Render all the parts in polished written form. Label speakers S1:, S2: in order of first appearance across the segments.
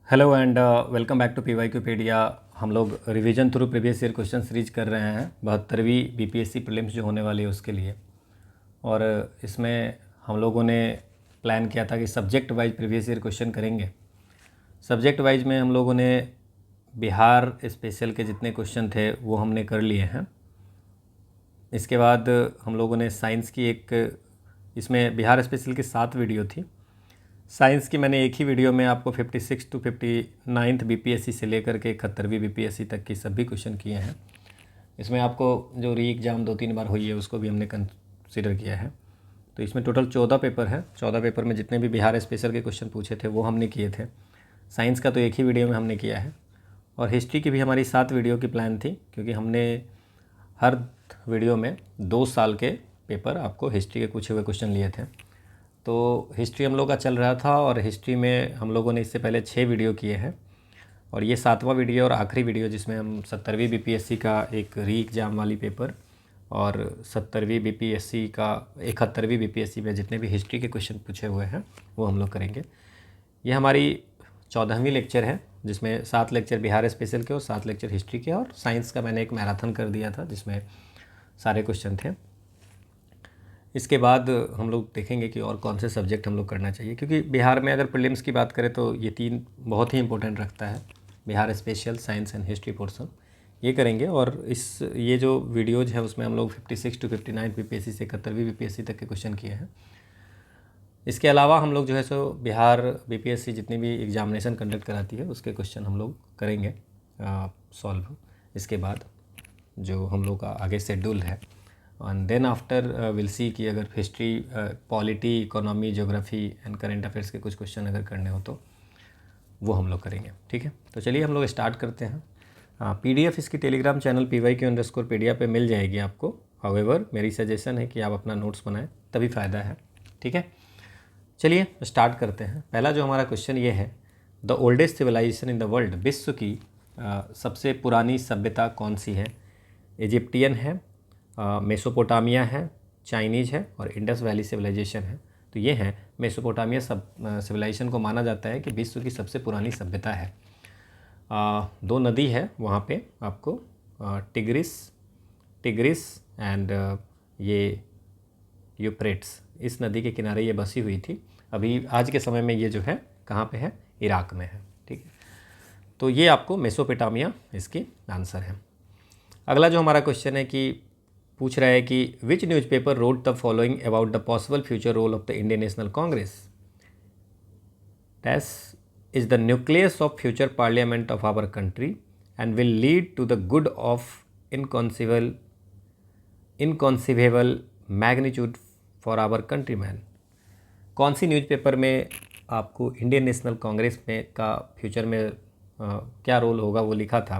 S1: Hello and welcome back to PYQpedia. हम लोग revision through previous year question series कर रहे हैं 72वीं बीपीएससी प्रीलिम्स जो होने वाली है उसके लिए। और इसमें हम लोगों ने प्लान किया था कि subject wise previous year question करेंगे। सब्जेक्ट वाइज में हम लोगों ने बिहार स्पेशल के जितने क्वेश्चन थे वो हमने कर लिए हैं। इसके बाद हम लोगों ने साइंस की इसमें बिहार स्पेशल की 7 वीडियो थी। साइंस की मैंने एक ही वीडियो में आपको 56 टू 59 बीपीएससी से लेकर के 71वीं बीपीएससी तक की सभी क्वेश्चन किए हैं। इसमें आपको जो री एग्ज़ाम 2-3 बार हुई है उसको भी हमने कंसिडर किया है। तो इसमें टोटल 14 पेपर है। 14 पेपर में जितने भी बिहार स्पेशल के क्वेश्चन पूछे थे वो हमने किए थे। साइंस का तो एक ही वीडियो में हमने किया है। और हिस्ट्री की भी हमारी 7 वीडियो की प्लान थी, क्योंकि हमने हर वीडियो में 2 साल के पेपर आपको हिस्ट्री के पूछे हुए क्वेश्चन लिए थे। तो हिस्ट्री हम लोग का चल रहा था और हिस्ट्री में हम लोगों ने इससे पहले 6 वीडियो किए हैं और ये 7वां वीडियो और आखिरी वीडियो, जिसमें हम 70वीं बीपीएससी का एक री एग्ज़ाम वाली पेपर और 70वीं बीपीएससी का 71वीं बीपीएससी में जितने भी हिस्ट्री के क्वेश्चन पूछे हुए हैं वो हम लोग करेंगे। ये हमारी 14वीं लेक्चर है, जिसमें 7 लेक्चर बिहार स्पेशल के और 7 लेक्चर हिस्ट्री के, और साइंस का मैंने एक मैराथन कर दिया था जिसमें सारे क्वेश्चन थे। इसके बाद हम लोग देखेंगे कि और कौन से सब्जेक्ट हम लोग करना चाहिए, क्योंकि बिहार में अगर प्रीलिम्स की बात करें तो ये 3 बहुत ही इंपॉर्टेंट रखता है। Bihar special, science and history portion ये करेंगे। और ये जो वीडियोज़ है उसमें हम लोग 56 टू 59 बीपीएससी से 71वीं बीपीएससी तक के क्वेश्चन किए हैं। इसके अलावा हम लोग जो है सो बिहार बीपीएससी जितनी भी एग्जामिनेशन कंडक्ट कराती है उसके क्वेश्चन हम लोग करेंगे सॉल्व। इसके बाद जो हम लोग का आगे शेड्यूल है, and then after will see कि अगर history, polity, economy, geography and current affairs के कुछ क्वेश्चन अगर करने हो तो वो हम लोग करेंगे। ठीक है, तो चलिए हम लोग स्टार्ट करते हैं। पीडीएफ इसकी टेलीग्राम चैनल PYQ_pedia पे मिल जाएगी आपको। हाउएवर मेरी सजेशन है कि आप अपना नोट्स बनाएं, तभी फ़ायदा है। ठीक है, चलिए स्टार्ट करते हैं। पहला जो हमारा क्वेश्चन ये है, the oldest civilization in the world, विश्व की सबसे पुरानी सभ्यता कौन सी है? इजिप्टियन है, मेसोपोटामिया है, चाइनीज़ है और इंडस वैली सिविलाइजेशन है। तो ये है मेसोपोटामिया सिविलाइजेशन को माना जाता है कि विश्व की सबसे पुरानी सभ्यता है। 2 नदी है वहाँ पे आपको, टिग्रिस एंड ये यूफ्रेट्स। इस नदी के किनारे ये बसी हुई थी। अभी आज के समय में ये जो है कहाँ पे है? इराक में है। ठीक है, तो ये आपको मेसोपोटामिया इसकी आंसर है। अगला जो हमारा क्वेश्चन है कि पूछ रहा है कि which newspaper wrote the following about the possible future role of the Indian National Congress? Dash is the nucleus of future parliament of our country and will lead to the good of inconceivable magnitude for our countryman. कौन सी newspaper में आपको Indian National Congress में का future में क्या role होगा वो लिखा था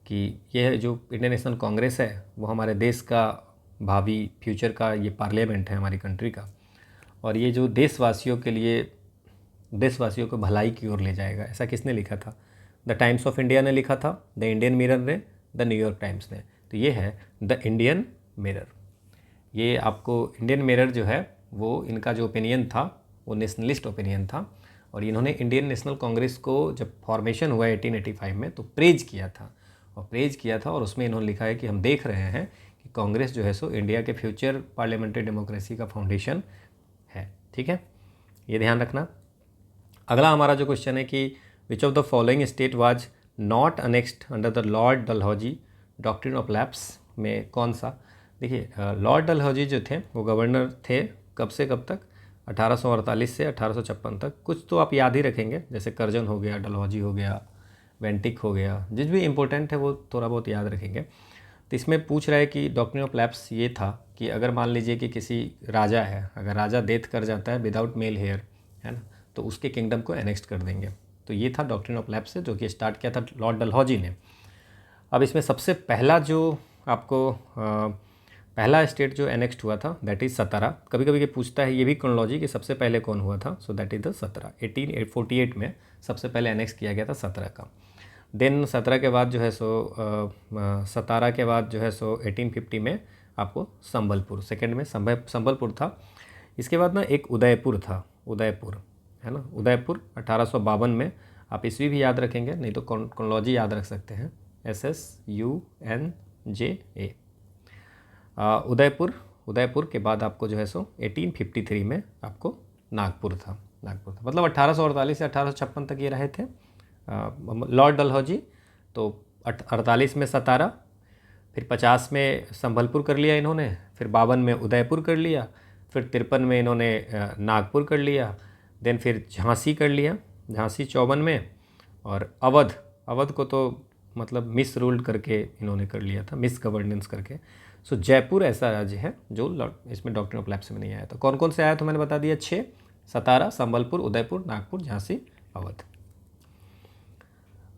S1: कि यह जो इंडियन नेशनल कांग्रेस है वो हमारे देश का भावी फ्यूचर का ये पार्लियामेंट है हमारी कंट्री का, और ये जो देशवासियों के लिए, देशवासियों को भलाई की ओर ले जाएगा। ऐसा किसने लिखा था? द टाइम्स ऑफ इंडिया ने लिखा था, द इंडियन मिरर ने, द न्यूयॉर्क टाइम्स ने। तो ये है द इंडियन मिरर। ये आपको इंडियन मिरर जो है वो इनका जो ओपिनियन था वो नेशनलिस्ट ओपिनियन था, और इन्होंने इंडियन नेशनल कांग्रेस को जब फॉर्मेशन हुआ 1885 में तो प्रेज किया था, और उसमें इन्होंने लिखा है कि हम देख रहे हैं कि कांग्रेस जो है सो इंडिया के फ्यूचर पार्लियामेंट्री डेमोक्रेसी का फाउंडेशन है। ठीक है, ये ध्यान रखना। अगला हमारा जो क्वेश्चन है कि which of the following state was not annexed under the Lord Dalhousie doctrine of lapse में कौन सा? देखिए, लॉर्ड डलहौजी जो थे वो गवर्नर थे कब से कब तक? 1848 से 1856 तक। कुछ तो आप याद ही रखेंगे, जैसे करजन हो गया, डलहौजी हो गया, वेंटिक हो गया, जिस भी इंपॉर्टेंट है वो थोड़ा बहुत याद रखेंगे। तो इसमें पूछ रहा है कि डॉक्ट्रिन ऑफ लैप्स ये था कि अगर मान लीजिए कि किसी राजा है, अगर राजा डेथ कर जाता है विदाउट मेल हेयर, है ना, तो उसके किंगडम को एनेक्स्ट कर देंगे। तो ये था डॉक्ट्रिन ऑफ लैप्स, जो कि स्टार्ट किया था लॉर्ड डलहौजी ने। अब इसमें सबसे पहला जो आपको पहला स्टेट जो एनेक्स्ट हुआ था दैट इज़ सतारा। कभी कभी ये पूछता है ये भी क्रोनोलॉजी कि सबसे पहले कौन हुआ था, सो दैट इज़ द सतारा। 1848 में सबसे पहले एनेक्स किया गया था सतारा का। देन 17 के बाद जो है सो 17 के बाद जो है सो 1850 में आपको संबलपुर, सेकंड में संबलपुर था। इसके बाद ना एक उदयपुर था, उदयपुर, है ना, उदयपुर 1852 में आप ईस्वी भी याद रखेंगे, नहीं तो क्रोनोलॉजी याद रख सकते हैं, SSUNJA। उदयपुर के बाद आपको जो है सो 1853 में आपको नागपुर था। मतलब 1848 से 1856 तक ये रहे थे लॉर्ड डलहौजी। तो 48 में सतारा, फिर 50 में संभलपुर कर लिया इन्होंने, फिर 52 में उदयपुर कर लिया, फिर 53 में इन्होंने नागपुर कर लिया, देन फिर झांसी कर लिया, झांसी 54 में, और अवध को तो मतलब मिस रूल्ड करके इन्होंने कर लिया था, मिस गवर्नेंस करके। सो जयपुर ऐसा राज्य है जो इसमें डॉक्ट्रिन ऑफ लैप्स में नहीं आया था। कौन कौन से आया तो मैंने बता दिया, 6, सतारा, संबलपुर, उदयपुर, नागपुर, झांसी, अवध।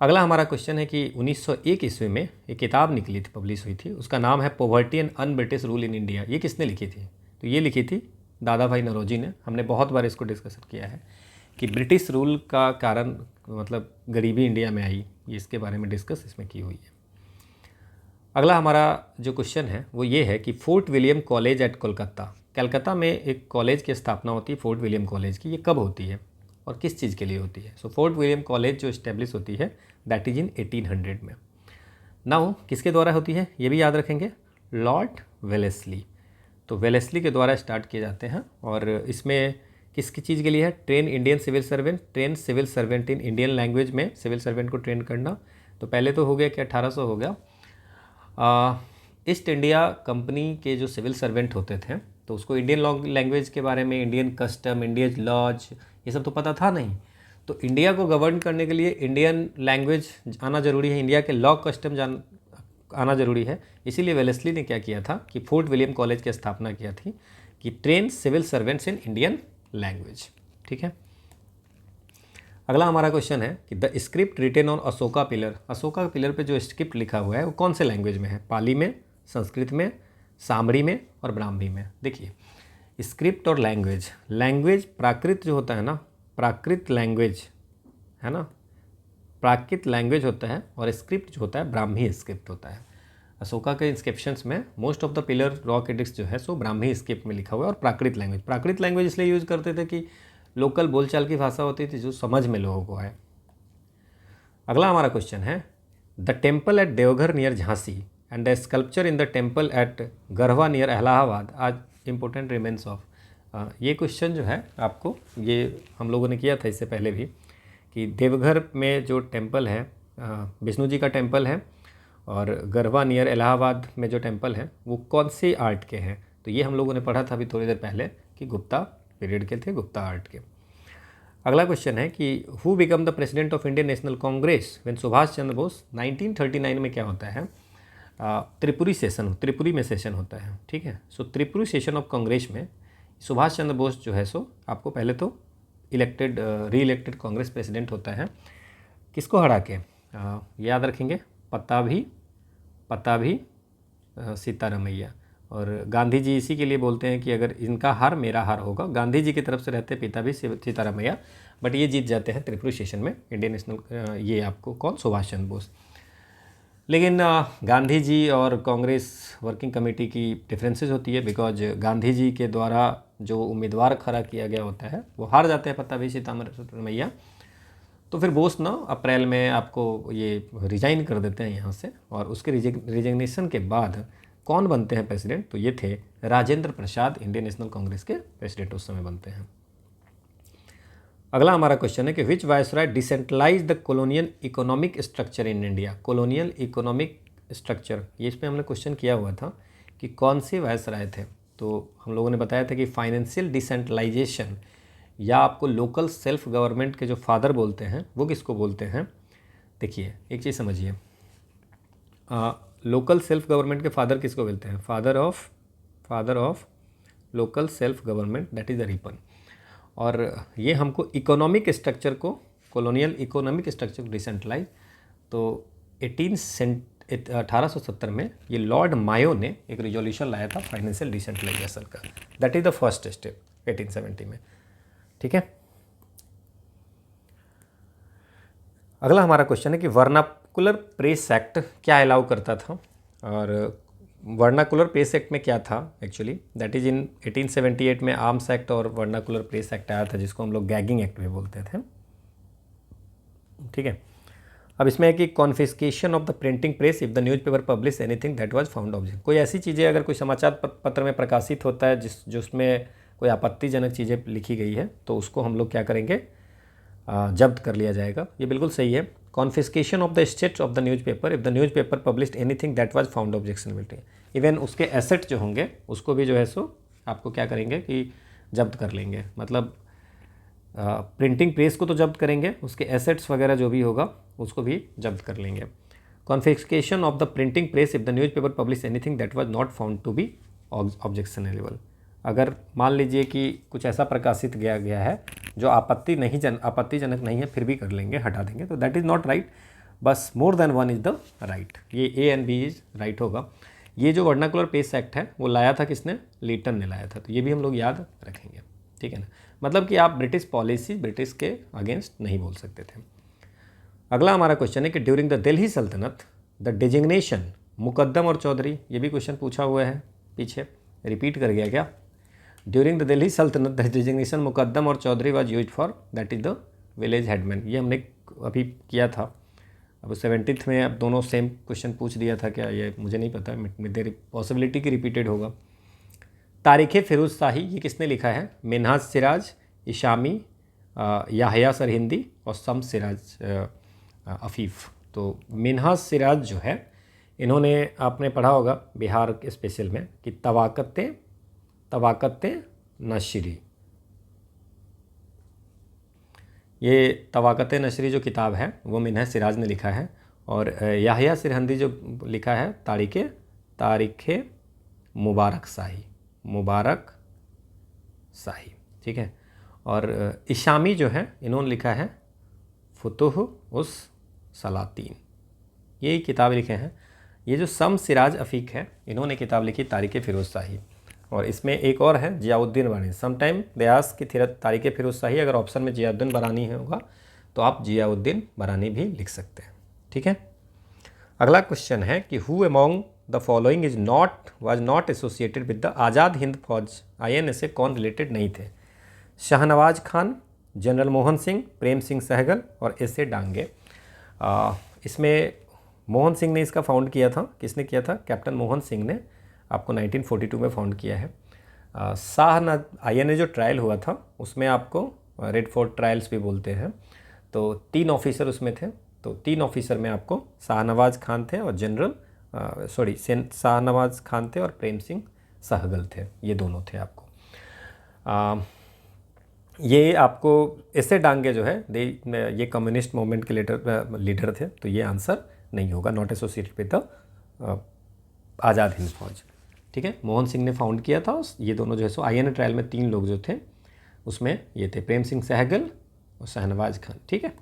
S1: अगला हमारा क्वेश्चन है कि 1901 ईस्वी में एक किताब निकली थी, पब्लिश हुई थी, उसका नाम है poverty and un British rule in India. ये किसने लिखी थी? तो ये लिखी थी दादा भाई नौरोजी ने। हमने बहुत बार इसको डिस्कशन किया है कि ब्रिटिश रूल का कारण मतलब गरीबी इंडिया में आई, ये इसके बारे में डिस्कस इसमें की हुई है। अगला हमारा जो क्वेश्चन है वो ये है कि fort William college eight Kolkata, Calcutta में एक कॉलेज की स्थापना होती है फोर्ट विलियम कॉलेज की, ये कब होती है और किस चीज़ के लिए होती है? सो फोर्ट विलियम कॉलेज जो इस्टेब्लिश होती है दैट इज इन 1800 में। नाउ किसके द्वारा होती है ये भी याद रखेंगे, लॉर्ड वेलेस्ली। तो वेलेस्ली के द्वारा स्टार्ट किए जाते हैं, और इसमें किसकी चीज़ के लिए है? Train Indian civil servant, train civil servant in Indian language में सिविल सर्वेंट को ट्रेन करना। तो पहले तो हो गया कि 1800 हो गया। ईस्ट इंडिया कंपनी के जो सिविल सर्वेंट होते थे तो उसको इंडियन लैंग्वेज के बारे में, इंडियन कस्टम, इंडियन लॉज, ये सब तो पता था नहीं। तो इंडिया को गवर्न करने के लिए इंडियन लैंग्वेज आना ज़रूरी है, इंडिया के लॉ कस्टम आना ज़रूरी है। इसीलिए वेलेस्ली ने क्या किया था कि फोर्ट विलियम कॉलेज की स्थापना किया थी कि train civil servants in Indian language. ठीक है। अगला हमारा क्वेश्चन है कि the script written on Ashoka pillar, Ashoka pillar पे जो स्क्रिप्ट लिखा हुआ है वो कौन से लैंग्वेज में है? पाली में, संस्कृत में, सामरी में और ब्राह्मी में। देखिए स्क्रिप्ट और लैंग्वेज प्राकृत जो होता है ना, प्राकृत लैंग्वेज है ना, प्राकृत लैंग्वेज होता है, और स्क्रिप्ट जो होता है ब्राह्मी स्क्रिप्ट होता है। अशोका के इंस्क्रिप्शंस में most of the pillar rock addicts जो है सो ब्राह्मी स्क्रिप्ट में लिखा हुआ है। और प्राकृत लैंग्वेज इसलिए यूज़ करते थे कि लोकल बोलचाल की भाषा होती थी जो समझ में लोगों को आए। अगला हमारा क्वेश्चन है the temple at Deogarh near Jhansi and the sculpture in the temple at Garhwa near Allahabad as important remains of. ये क्वेश्चन जो है आपको, ये हम लोगों ने किया था इससे पहले भी, कि देवघर में जो टेम्पल है विष्णु जी का टेम्पल है, और गरवा नियर इलाहाबाद में जो टेम्पल है वो कौन सी आर्ट के हैं? तो ये हम लोगों ने पढ़ा था अभी थोड़ी देर पहले कि गुप्ता पीरियड के थे, गुप्ता आर्ट के। अगला क्वेश्चन है कि who become the president of Indian National Congress when Subhash Chandra Bose 1939 में क्या होता है? त्रिपुरी में सेशन होता है। ठीक है। सो त्रिपुरी सेशन ऑफ कांग्रेस में सुभाष चंद्र बोस जो है सो आपको पहले तो री इलेक्टेड कांग्रेस प्रेसिडेंट होता है। किसको हरा के? याद रखेंगे, पताभी सीतारमैया। और गांधी जी इसी के लिए बोलते हैं कि अगर इनका हार मेरा हार होगा। गांधी जी की तरफ से रहते पिता भी सीतारमैया, बट ये जीत जाते हैं त्रिपुरी सेशन में इंडियन नेशनल, ये आपको कौन? सुभाष चंद्र बोस। लेकिन गांधी जी और कांग्रेस वर्किंग कमेटी की डिफरेंसेस होती है, बिकॉज गांधी जी के द्वारा जो उम्मीदवार खड़ा किया गया होता है वो हार जाते हैं पताभी सीतारमैया। तो फिर बोस ना अप्रैल में आपको ये रिजाइन कर देते हैं यहाँ से, और उसके रिजिग्नेशन के बाद कौन बनते हैं प्रेसिडेंट? तो ये थे राजेंद्र प्रसाद, इंडियन नेशनल कांग्रेस के प्रेसिडेंट उस समय बनते हैं। अगला हमारा क्वेश्चन है कि which viceroy decentralise the colonial economic structure in India? Colonial economic structure, ये इसमें हमने क्वेश्चन किया हुआ था कि कौन से वायसराय थे। तो हम लोगों ने बताया था कि फाइनेंशियल डिसेंट्रलाइजेशन या आपको लोकल सेल्फ गवर्नमेंट के जो फादर बोलते हैं वो किसको बोलते हैं? देखिए एक चीज़ समझिए, लोकल सेल्फ गवर्नमेंट के फादर किसको बोलते हैं? Father of local self government that is the Ripon. और ये हमको इकोनॉमिक स्ट्रक्चर को, कॉलोनियल इकोनॉमिक स्ट्रक्चर को डिसेंट्रलाइज, तो 1870 में ये लॉर्ड मायो ने एक रिजोल्यूशन लाया था फाइनेंशियल डिसेंट्रलाइजेशन का। That is the first step 1870 में। ठीक है। अगला हमारा क्वेश्चन है कि वर्नाकुलर प्रेस एक्ट क्या अलाउ करता था? और वर्नाकुलर प्रेस एक्ट में क्या था एक्चुअली? दैट इज इन 1878 में आर्म्स एक्ट और वर्नाकुलर प्रेस एक्ट आया था, जिसको हम लोग गैगिंग एक्ट भी बोलते थे। ठीक है। अब इसमें है कि confiscation of the printing press if the newspaper publish anything that was found object. कोई ऐसी चीज़ें अगर कोई समाचार पत्र में प्रकाशित होता है जो उसमें कोई आपत्तिजनक चीज़ें लिखी गई है तो उसको हम लोग क्या करेंगे, जब्त कर लिया जाएगा। ये बिल्कुल सही है। Confiscation of the assets of the newspaper if the newspaper published anything that was found objectionable. Even उसके एसेट जो होंगे उसको भी जो है सो आपको क्या करेंगे कि जब्त कर लेंगे। मतलब प्रिंटिंग प्रेस को तो जब्त करेंगे, उसके एसेट्स वगैरह जो भी होगा उसको भी जब्त कर लेंगे। Confiscation of the printing press if the newspaper publish anything that was not found to be objectionable. अगर मान लीजिए कि कुछ ऐसा प्रकाशित किया गया है जो आपत्तिजनक नहीं है फिर भी कर लेंगे, हटा देंगे, तो दैट इज़ नॉट राइट। बस more than one is the right, ये A and B is right होगा। ये जो वर्नाकुलर पेस एक्ट है वो लाया था किसने, लीटन ने लाया था, तो ये भी हम लोग याद रखेंगे, ठीक है ना। मतलब कि आप ब्रिटिश पॉलिसी ब्रिटिश के अगेंस्ट नहीं बोल सकते थे। अगला हमारा क्वेश्चन है कि ड्यूरिंग द दिल्ली सल्तनत द डिजिग्नेशन मुकद्दम और चौधरी, ये भी क्वेश्चन पूछा हुआ है पीछे, रिपीट कर गया क्या। ड्यूरिंग द दिल्ली सल्तनत द डिजिग्नेशन मुकद्दम और chaudhary was used for that is the village headman. ये हमने अभी किया था। अब 70th में अब दोनों सेम क्वेश्चन पूछ दिया था क्या, ये मुझे नहीं पता, मेरी पॉसिबिलिटी की रिपीटेड होगा। तारीख़ फ़िरोज़ शाही ये किसने लिखा है, मिन्हाज सिराज, इशामी, याहया सरहिंदी और शम्स सिराज अफ़ीफ़। तो मिन्हाज सिराज जो है इन्होंने, आपने पढ़ा होगा बिहार के स्पेशल में कि तवाक़त नशरी, ये तवाक़त नशरी जो किताब है वो मिन्हाज सिराज ने लिखा है। और याहया सरहिंदी जो लिखा है तारीख़ मुबारक शाही, ठीक है। और इशामी जो है इन्होंने लिखा है फुतुह उस सलातीन, ये किताब लिखे हैं। ये जो शम्स सिराज अफ़ीक़ है इन्होंने किताब लिखी तारीख़ फ़िरोज़ शाही। और इसमें एक और है जियाउद्दीन बरानी। समटाइम दयास की तारीख़ फ़िरोज़ शाही, अगर ऑप्शन में जियाउद्दीन बरानी होगा तो आप जियाउद्दीन बरानी भी लिख सकते हैं, ठीक है। अगला क्वेश्चन है कि who among the following was not associated with the Azad Hind Fauj, INA से कौन रिलेटेड नहीं थे। शाहनवाज खान, जनरल मोहन सिंह, प्रेम सिंह सहगल और SA डांगे। इसमें मोहन सिंह ने इसका फाउंड किया था। किसने किया था, कैप्टन मोहन सिंह ने आपको 1942 में फाउंड किया है। INA जो ट्रायल हुआ था उसमें आपको रेड फोर्ट ट्रायल्स भी बोलते हैं। तो 3 ऑफिसर उसमें थे, तो 3 ऑफिसर में आपको शाहनवाज खान थे और शाहनवाज खान थे और प्रेम सिंह सहगल थे, ये दोनों थे आपको। ये आपको ऐसे डांगे जो है ये कम्युनिस्ट मूवमेंट के लीडर थे, तो ये आंसर नहीं होगा, not associated with the Azad Hind फौज, ठीक है। मोहन सिंह ने फाउंड किया था। ये दोनों जो है सो INA ट्रायल में 3 लोग जो थे उसमें ये थे प्रेम सिंह सहगल और शाहनवाज खान, ठीक है।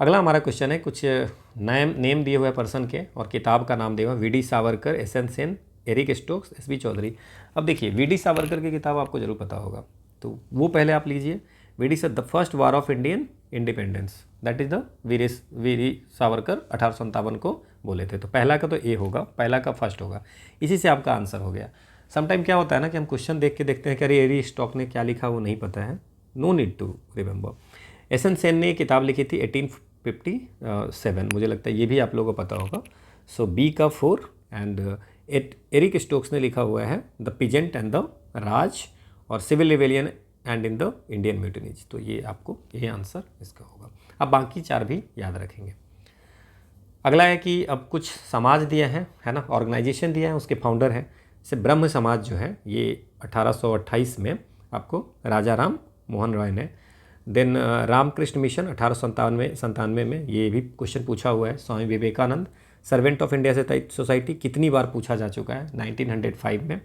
S1: अगला हमारा क्वेश्चन है, कुछ नेम दिए हुए पर्सन के और किताब का नाम दिया हुआ, VD Savarkar, SN Sen, Eric Stokes, SB Chaudhary. अब देखिए VD सावरकर की किताब आपको जरूर पता होगा, तो वो पहले आप लीजिए। VD sir the first war of Indian independence, that is the Veer Savarkar 1857 को बोले थे, तो पहला का तो A होगा, पहला का फर्स्ट होगा, इसी से आपका आंसर हो गया। समटाइम क्या होता है ना कि हम क्वेश्चन देख के देखते हैं कि अरे एरी स्टॉक ने क्या लिखा वो नहीं पता है, no need to remember. SN Sen ने किताब लिखी थी 1857, मुझे लगता है ये भी आप लोगों को पता होगा। सो B का 4 एंड एरिक स्टोक्स ने लिखा हुआ है the peasant and the Raj और civil rebellion and in the Indian mutinies, तो ये आपको ये आंसर इसका होगा। अब बाकी 4 भी याद रखेंगे। अगला है कि अब कुछ समाज दिया है ना, ऑर्गेनाइजेशन दिया है, उसके फाउंडर हैं। जैसे ब्रह्म समाज जो है ये 1828 में आपको राजा राम मोहन रॉय ने, देन रामकृष्ण मिशन 1897 में, ये भी क्वेश्चन पूछा हुआ है। Swami Vivekananda, servant of India society कितनी बार पूछा जा चुका है, 1905 में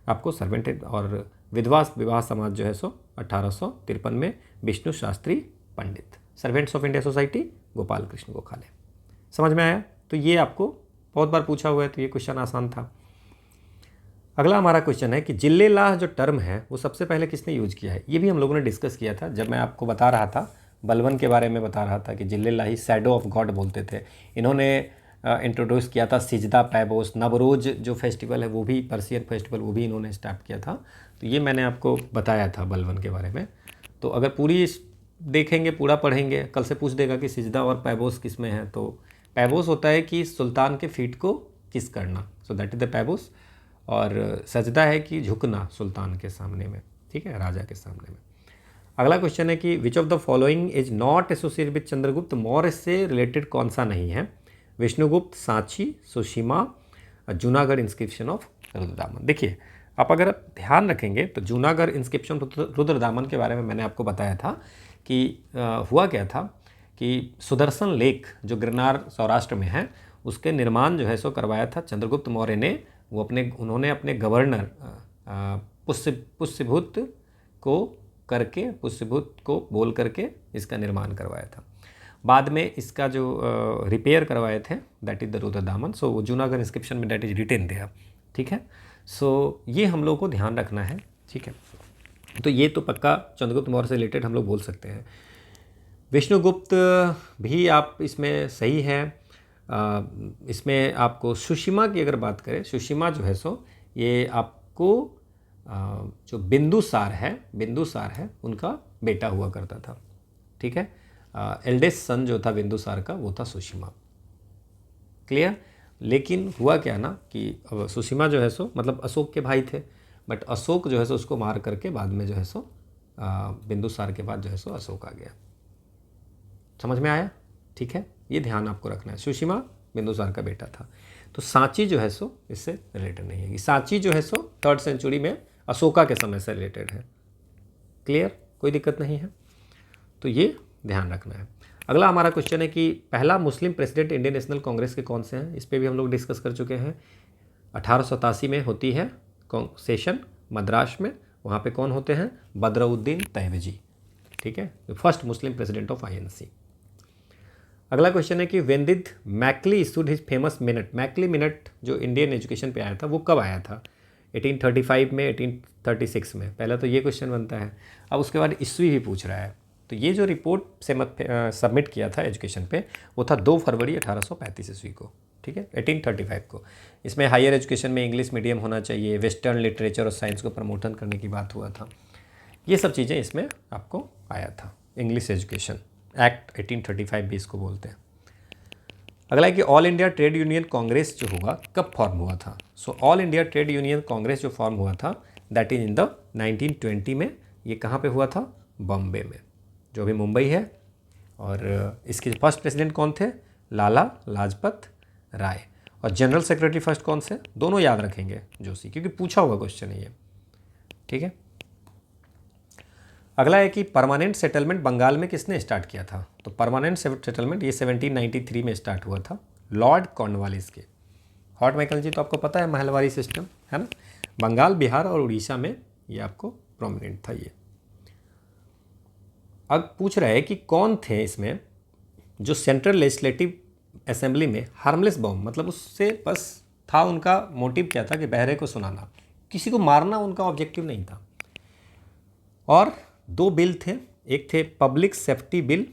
S1: आपको सर्वेंट, और विधवा विवाह समाज जो है सो 1853 में Vishnu Shastri Pandit. Servants of India society Gopal Krishna Gokhale. समझ में आया, तो ये आपको बहुत बार पूछा हुआ है, तो ये क्वेश्चन आसान था। अगला हमारा क्वेश्चन है कि जिल्लेलाह जो टर्म है वो सबसे पहले किसने यूज किया है। ये भी हम लोगों ने डिस्कस किया था जब मैं आपको बता रहा था, बलवन के बारे में बता रहा था कि जिल्लेलाही शैडो ऑफ गॉड बोलते थे। इन्होंने इंट्रोड्यूस किया था सिजदा पैबोस, नवरोज जो फेस्टिवल है वो भी पर्सियन फेस्टिवल, वो भी इन्होंने स्टार्ट किया था। तो ये मैंने आपको बताया था बलवन के बारे में। तो अगर पूरी देखेंगे, पूरा पढ़ेंगे। कल से पूछ देगा कि सिजदा और पैबोस किस में है, तो पैबोस होता है कि सुल्तान के फीट को किस करना, सो दैट इज़ द पैबोस। और सजदा है कि झुकना सुल्तान के सामने में, ठीक है, राजा के सामने में। अगला क्वेश्चन है कि which of the following is not associated with Chandragupta Maurya, से रिलेटेड कौन सा नहीं है? Vishnugupta, Sanchi, Tsushima, Junagadh inscription of Rudradaman. देखिए, आप अगर ध्यान रखेंगे तो जूनागढ़ इंस्क्रिप्शन रुद्रदामन के बारे में मैंने आपको बताया था कि हुआ क्या था कि सुदर्शन लेक जो गिरनार सौराष्ट्र में है, उसके निर्माण जो है सो करवाया था चंद्रगुप्त मौर्य ने। वो उन्होंने अपने गवर्नर पुष्यभूत को बोल करके इसका निर्माण करवाया था। बाद में इसका जो रिपेयर करवाए थे दैट इज़ द रुद्रदामन। सो वो जूनागढ़ इंस्क्रिप्शन में दैट इज रिटेन देयर, ठीक है। सो ये हम लोग को ध्यान रखना है, ठीक है। तो ये तो पक्का चंद्रगुप्त मौर्य से रिलेटेड हम लोग बोल सकते हैं। विष्णुगुप्त भी आप इसमें सही है। इसमें आपको सुशिमा की अगर बात करें, सुशिमा जो है सो ये आपको जो बिंदुसार है उनका बेटा हुआ करता था, ठीक है। एल्डेस्ट सन जो था बिंदुसार का वो था सुशिमा, क्लियर। लेकिन हुआ क्या ना कि सुशिमा जो है सो मतलब अशोक के भाई थे, बट अशोक जो है सो उसको मार करके बाद में जो है सो बिंदुसार के बाद जो है सो अशोक आ गया। समझ में आया, ठीक है। ये ध्यान आपको रखना है, सुशिमा बिंदुसार का बेटा था। तो सांची जो है सो इससे रिलेटेड नहीं है। सांची जो है सो 3rd सेंचुरी में अशोका के समय से रिलेटेड है, क्लियर, कोई दिक्कत नहीं है। तो ये ध्यान रखना है। अगला हमारा क्वेश्चन है कि पहला मुस्लिम प्रेसिडेंट इंडियन नेशनल कांग्रेस के कौन से हैं? इस पर भी हम लोग डिस्कस कर चुके हैं। 1887 में होती है सेशन मद्रास में, वहाँ पे कौन होते हैं? बदरुद्दीन तहलजी, ठीक है, first Muslim president of INC। अगला क्वेश्चन है कि when did Macaulay issued his famous minute? Macaulay minute जो इंडियन एजुकेशन पे आया था वो कब आया था? 1835 में, 1836 में? पहला तो ये क्वेश्चन बनता है। अब उसके बाद ईस्वी भी पूछ रहा है। तो ये जो रिपोर्ट सबमिट किया था एजुकेशन पे वो था 2 फरवरी 1835 ईस्वी को, ठीक है, 1835 को। इसमें हायर एजुकेशन में इंग्लिश मीडियम होना चाहिए, वेस्टर्न लिटरेचर और साइंस को प्रमोटन करने की बात हुआ था। ये सब चीज़ें इसमें आपको आया था। इंग्लिश एजुकेशन एक्ट 1835 भी इसको बोलते हैं। अगला है कि all India trade union Congress जो होगा कब फॉर्म हुआ था? So all India trade union Congress जो फॉर्म हुआ था दैट इज इन द 1920 में। ये कहाँ पे हुआ था? बॉम्बे में, जो अभी मुंबई है। और इसके फर्स्ट प्रेसिडेंट कौन थे? लाला लाजपत राय। और जनरल सेक्रेटरी फर्स्ट कौन से? दोनों याद रखेंगे, जोशी, क्योंकि पूछा हुआ क्वेश्चन है ये, ठीक है। अगला है कि परमानेंट सेटलमेंट बंगाल में किसने स्टार्ट किया था? तो परमानेंट सेटलमेंट ये 1793 में स्टार्ट हुआ था लॉर्ड कॉर्नवालिस के। हॉट माइकल जी तो आपको पता है महलवारी सिस्टम है ना, बंगाल, बिहार और उड़ीसा में ये आपको प्रोमिनेंट था ये। अब पूछ रहा है कि कौन थे इसमें जो सेंट्रल लेजिस्लेटिव असेंबली में हार्मलेस बॉम्ब, मतलब उससे बस था, उनका मोटिव क्या था कि बहरे को सुनाना, किसी को मारना उनका ऑब्जेक्टिव नहीं था। और 2 बिल थे, एक थे पब्लिक सेफ्टी बिल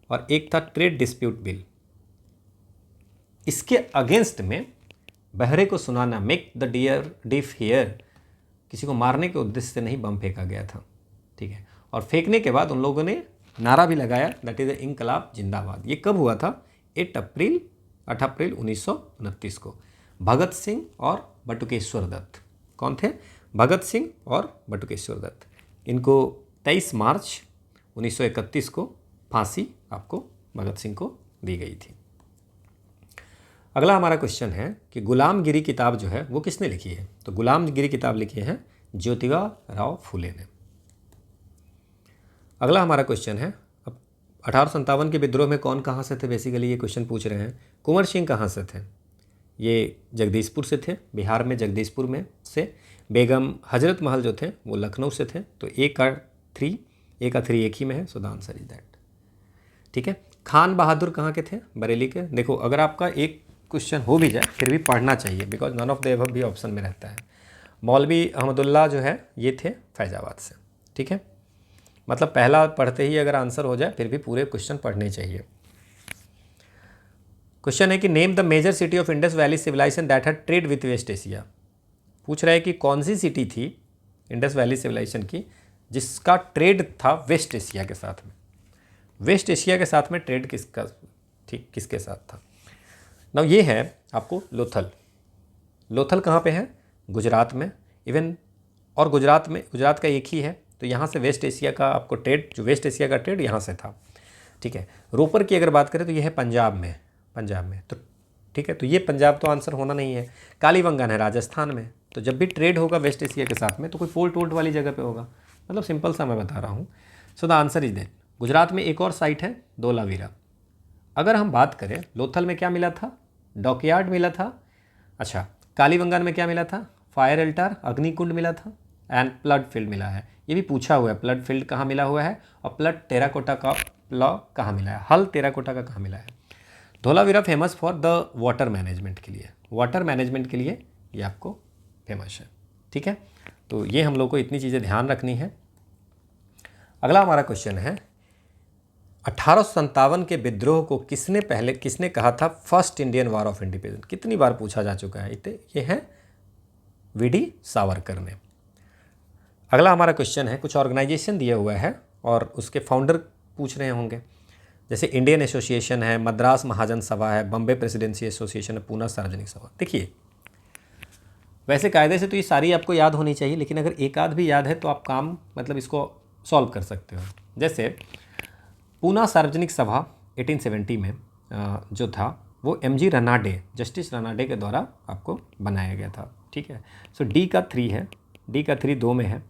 S1: और एक था ट्रेड डिस्प्यूट बिल। इसके अगेंस्ट में बहरे को सुनाना, make the dear deaf hear, किसी को मारने के उद्देश्य से नहीं बम फेंका गया था, ठीक है। और फेंकने के बाद उन लोगों ने नारा भी लगाया दैट इज इंकलाब जिंदाबाद। ये कब हुआ था? 8 अप्रैल 1929 को। भगत सिंह और बटुकेश्वर दत्त, कौन थे? भगत सिंह और बटुकेश्वर दत्त। इनको 23 मार्च 1931 को फांसी आपको भगत सिंह को दी गई थी। अगला हमारा क्वेश्चन है कि गुलामगिरी किताब जो है वो किसने लिखी है? तो गुलामगिरी किताब लिखी है ज्योतिबा राव फुले ने। अगला हमारा क्वेश्चन है, अब 1857 के विद्रोह में कौन कहाँ से थे? बेसिकली ये क्वेश्चन पूछ रहे हैं। कुंवर सिंह कहाँ से थे? ये जगदीशपुर से थे, बिहार में जगदीशपुर में से। बेगम हजरत महल जो थे वो लखनऊ से थे। तो ए का 3 एक ही में है, सो द आंसर इज दैट, ठीक है। खान बहादुर कहाँ के थे? बरेली के। देखो, अगर आपका एक क्वेश्चन हो भी जाए फिर भी पढ़ना चाहिए, because none of the above भी ऑप्शन में रहता है। मौलवी अहमदुल्ला जो है ये थे फैजाबाद से, ठीक है। मतलब पहला पढ़ते ही अगर आंसर हो जाए फिर भी पूरे क्वेश्चन पढ़ने चाहिए। क्वेश्चन है कि name the major city of Indus valley civilization that had trade with West Asia. पूछ रहा है कि कौन सी सिटी थी इंडस वैली सिविलाइजेशन की जिसका ट्रेड था वेस्ट एशिया के साथ में। वेस्ट एशिया के साथ में ट्रेड किसके साथ था? नाउ ये है आपको लोथल। लोथल कहाँ पे है? गुजरात में। इवन और गुजरात का एक ही है, तो यहाँ से वेस्ट एशिया का आपको ट्रेड, जो वेस्ट एशिया का ट्रेड यहाँ से था। ठीक है। रोपर की अगर बात करें तो ये है पंजाब में। तो ठीक है, तो ये पंजाब तो आंसर होना नहीं है। कालीबंगन है राजस्थान में। तो जब भी ट्रेड होगा वेस्ट एशिया के साथ में तो कोई पोर्ट वोर्ट वाली जगह पे होगा। मतलब सिंपल सा मैं बता रहा हूँ। सो the answer is that. Gujarat में एक और साइट है धोलावीरा। अगर हम बात करें लोथल में क्या मिला था? डॉकयार्ड मिला था। अच्छा, कालीबंगन में क्या मिला था? फायर अल्टार, अग्निकुंड मिला था एंड फ्लड फील्ड मिला है। ये भी पूछा हुआ है फ्लड फील्ड कहाँ मिला हुआ है और फ्लड टेराकोटा का लॉ कहाँ मिला है, हल टेराकोटा का कहाँ मिला है। Dholavira famous for the water management के लिए, वाटर मैनेजमेंट के लिए ये आपको फेमस है। ठीक है, तो ये हम लोग को इतनी चीज़ें ध्यान रखनी है। अगला हमारा क्वेश्चन है 1857 के विद्रोह को किसने कहा था first Indian war of independence? कितनी बार पूछा जा चुका है। ये है वी.डी. सावरकर ने। अगला हमारा क्वेश्चन है, कुछ ऑर्गेनाइजेशन दिया हुआ है और उसके फाउंडर पूछ रहे होंगे, जैसे इंडियन एसोसिएशन है, मद्रास महाजन सभा है, बॉम्बे प्रेसिडेंसी एसोसिएशन है, पूना सार्वजनिक सभा। देखिए वैसे कायदे से तो ये सारी आपको याद होनी चाहिए, लेकिन अगर एक आध भी याद है तो आप काम मतलब इसको सॉल्व कर सकते हो। जैसे पूना सार्वजनिक सभा 1870 में जो था वो एम.जी. रनाडे, जस्टिस रनाडे के द्वारा आपको बनाया गया था। ठीक है, सो डी का 3 है, डी का 3 2 में है।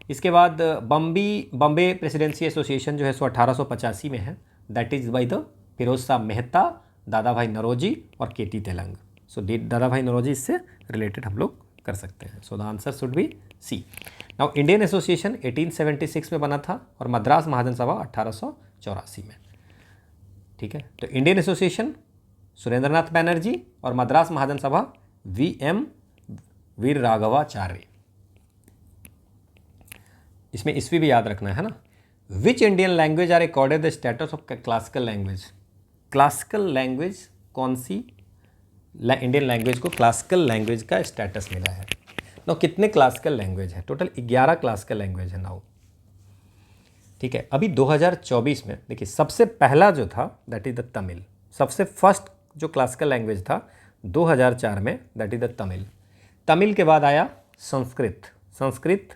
S1: इसके बाद बॉम्बे प्रेसिडेंसी एसोसिएशन जो है सो 1885 में है, that is by the Firoz Shah Mehta, Dadabhai Naoroji और के.टी. तेलंग। सो दादा भाई नौरोजी इससे रिलेटेड हम लोग कर सकते हैं। So the answer should be C. Now Indian association 1876 में बना था और मद्रास महाजन सभा 1884 में। ठीक है, तो इंडियन एसोसिएशन सुरेंद्रनाथ बैनर्जी और मद्रास महाजन सभा वी.एम. वीर राघवाचार्य। इसमें ईस्वी भी याद रखना है ना। Which Indian language are accorded the status of classical language? Classical language कौन सी इंडियन लैंग्वेज को क्लासिकल लैंग्वेज का स्टेटस मिला है? नाउ कितने क्लासिकल लैंग्वेज है? टोटल 11 क्लासिकल लैंग्वेज है नाउ। ठीक है, अभी 2024 में देखिए सबसे पहला जो था दैट इज द तमिल। सबसे फर्स्ट जो क्लासिकल लैंग्वेज था 2004 में that is the Tamil. Tamil के बाद आया संस्कृत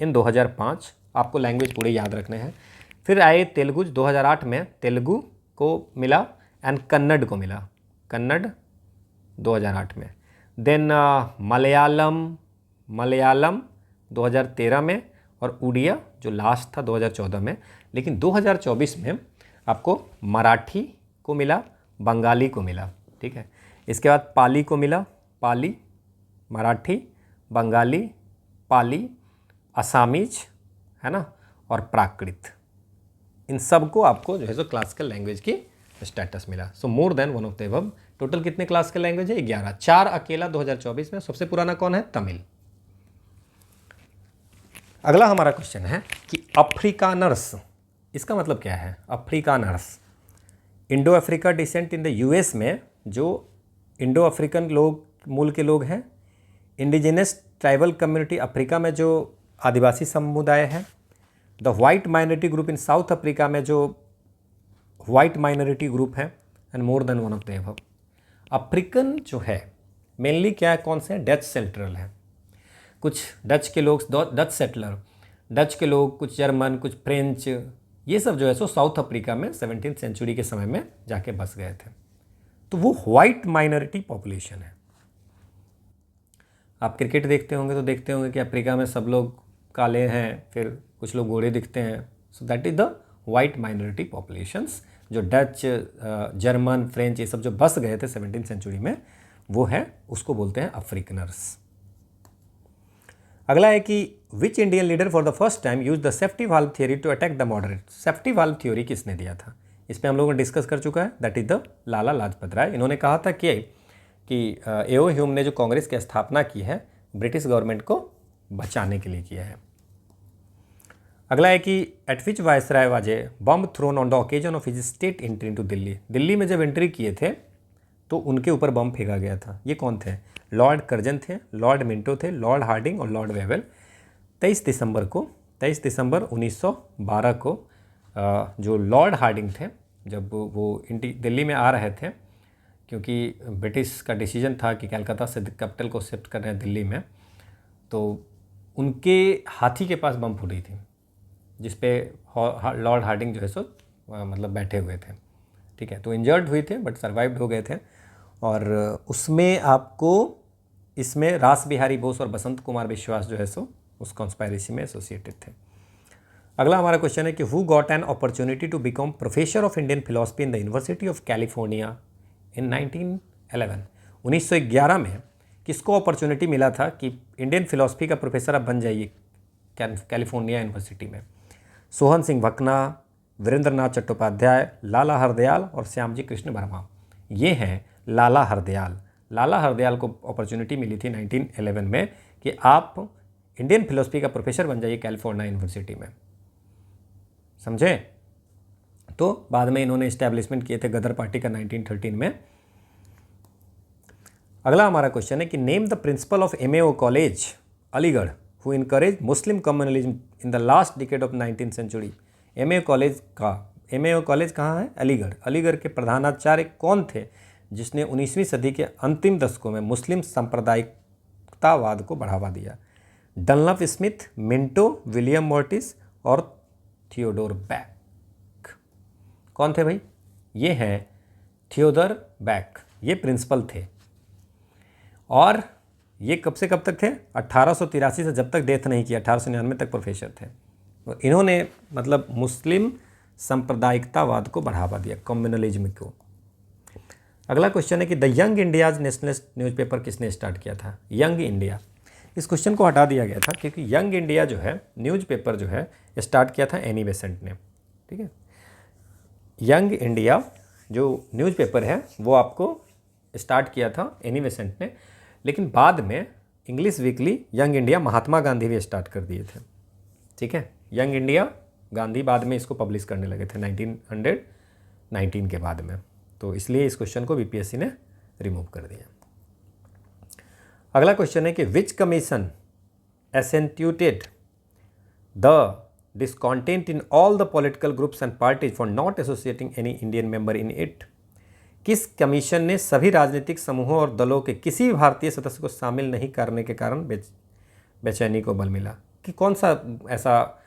S1: इन 2005। आपको लैंग्वेज पूरे याद रखने हैं। फिर आए तेलुगु 2008 में, तेलुगु को मिला एंड कन्नड़ को मिला, कन्नड़ 2008 में। देन मलयालम 2013 में और उड़िया जो लास्ट था 2014 में। लेकिन 2024 में आपको मराठी को मिला, बंगाली को मिला। ठीक है, इसके बाद पाली को मिला, पाली, मराठी, बंगाली, पाली, असामीज है ना, और प्राकृत। इन सब को आपको जो है सो क्लासिकल लैंग्वेज की स्टेटस मिला। So more than one of the above. Total कितने क्लासिकल लैंग्वेज है? 11। 4 अकेला 2024 में। सबसे पुराना कौन है? तमिल। अगला हमारा क्वेश्चन है कि अफ्रीकानर्स, इसका मतलब क्या है? Afrikaners Indo Africa descent in the US में जो इंडो अफ्रीकन लोग मूल के लोग हैं, इंडिजिनस ट्राइबल कम्युनिटी अफ्रीका में जो आदिवासी समुदाय है, the white minority group in south Africa में जो वाइट माइनॉरिटी ग्रुप है, and more than one of the above. African जो है मेनली क्या है, कौन से हैं? डच सेंट्रल है। कुछ डच के लोग, डच सेटलर, डच के लोग, कुछ जर्मन, कुछ फ्रेंच, ये सब जो है सो साउथ अफ्रीका में 17th सेंचुरी के समय में जाके बस गए थे। तो वो वाइट माइनॉरिटी पॉपुलेशन है। आप क्रिकेट देखते होंगे तो देखते होंगे कि अफ्रीका में सब लोग काले हैं, फिर कुछ लोग गोरे दिखते हैं। So that is the white minority populations. जो डच, जर्मन, फ्रेंच ये सब जो बस गए थे 17th सेंचुरी में, वो है, उसको बोलते हैं अफ्रीकनर्स। अगला है कि which Indian leader for the first time use the safety valve theory to attack the moderate? Safety valve theory किसने दिया था? इस पर हम लोगों ने डिस्कस कर चुका है, that is the Lala Lajpat Rai. इन्होंने कहा था कि एओ ह्यूम ने जो कांग्रेस की स्थापना की है ब्रिटिश गवर्नमेंट को बचाने के लिए किया है। अगला है कि at which viceroy was a bomb thrown on the occasion of his state entry into Delhi? Delhi में जब एंट्री किए थे तो उनके ऊपर बम फेंका गया था। ये कौन थे? लॉर्ड कर्जन थे, लॉर्ड मिंटो थे, लॉर्ड हार्डिंग और लॉर्ड वेवेल। 23 दिसंबर को 23 दिसंबर 1912 को जो लॉर्ड हार्डिंग थे, जब वो दिल्ली में आ रहे थे, क्योंकि ब्रिटिश का डिसीजन था कि कलकत्ता से कैपिटल को शिफ्ट कर रहे हैं दिल्ली में, तो उनके हाथी के पास बम फूटी थी, जिस पे लॉर्ड हार्डिंग जो है सो मतलब बैठे हुए थे। ठीक है, तो इंजर्ड हुए थे बट सर्वाइव्ड हो गए थे। और उसमें आपको इसमें रास बिहारी बोस और बसंत कुमार विश्वास जो है सो उस कॉन्स्पायरेसी में एसोसिएटेड थे। अगला हमारा क्वेश्चन है कि who got an opportunity to become professor of Indian philosophy in the university of California in 1911। 1911 में किसको अपॉर्चुनिटी मिला था कि इंडियन फिलोसफी का प्रोफेसर आप बन जाइए कैलिफोर्निया यूनिवर्सिटी में? सोहन सिंह भकना, वीरेंद्रनाथ चट्टोपाध्याय, लाला हरदयाल और श्यामजी कृष्ण वर्मा। ये हैं लाला हरदयाल। लाला हरदयाल को अपॉर्चुनिटी मिली थी 1911 में कि आप इंडियन फिलोसफी का प्रोफेसर बन जाइए कैलिफोर्निया यूनिवर्सिटी में। समझे? तो बाद में इन्होंने इस्टेब्लिशमेंट किए थे गदर पार्टी का 1913 में। अगला हमारा क्वेश्चन है कि name the principal of MAO college Aligarh who encourage Muslim communalism in the last decade of 19th century. MAO college कहाँ है? अलीगढ़। अलीगढ़ के प्रधानाचार्य कौन थे जिसने 19वीं सदी के अंतिम दशकों में मुस्लिम सांप्रदायिकतावाद को बढ़ावा दिया? Dunlop Smith, Minto, William mortis और थियोडोर बैक। कौन थे भाई? ये हैं थियोडर बैक, ये प्रिंसिपल थे। और ये कब से कब तक थे? 1883 से जब तक डेथ नहीं किया, 1899 तक प्रोफेसर थे। तो इन्होंने मतलब मुस्लिम सांप्रदायिकतावाद को बढ़ावा दिया, कम्युनलिज्म को। अगला क्वेश्चन है कि the young India's nationalist newspaper किसने स्टार्ट किया था? Young India. इस क्वेश्चन को हटा दिया गया था क्योंकि यंग इंडिया जो है न्यूज़पेपर जो है स्टार्ट किया था एनी बेसेंट ने। ठीक है, यंग इंडिया जो न्यूज़पेपर है वो आपको स्टार्ट किया था एनी बेसेंट ने, लेकिन बाद में English weekly young India Mahatma Gandhi भी स्टार्ट कर दिए थे। ठीक है, यंग इंडिया गांधी बाद में इसको पब्लिश करने लगे थे 1919 के बाद में, तो इसलिए इस क्वेश्चन को बीपीएससी ने रिमूव कर दिया। अगला क्वेश्चन है कि which commission accentuated the discontent in all the political groups and parties for not associating any Indian member in it. किस कमीशन ने सभी राजनीतिक समूहों और दलों के किसी भी भारतीय सदस्य को शामिल नहीं करने के कारण बेचैनी को बल मिला? कि कौन सा ऐसा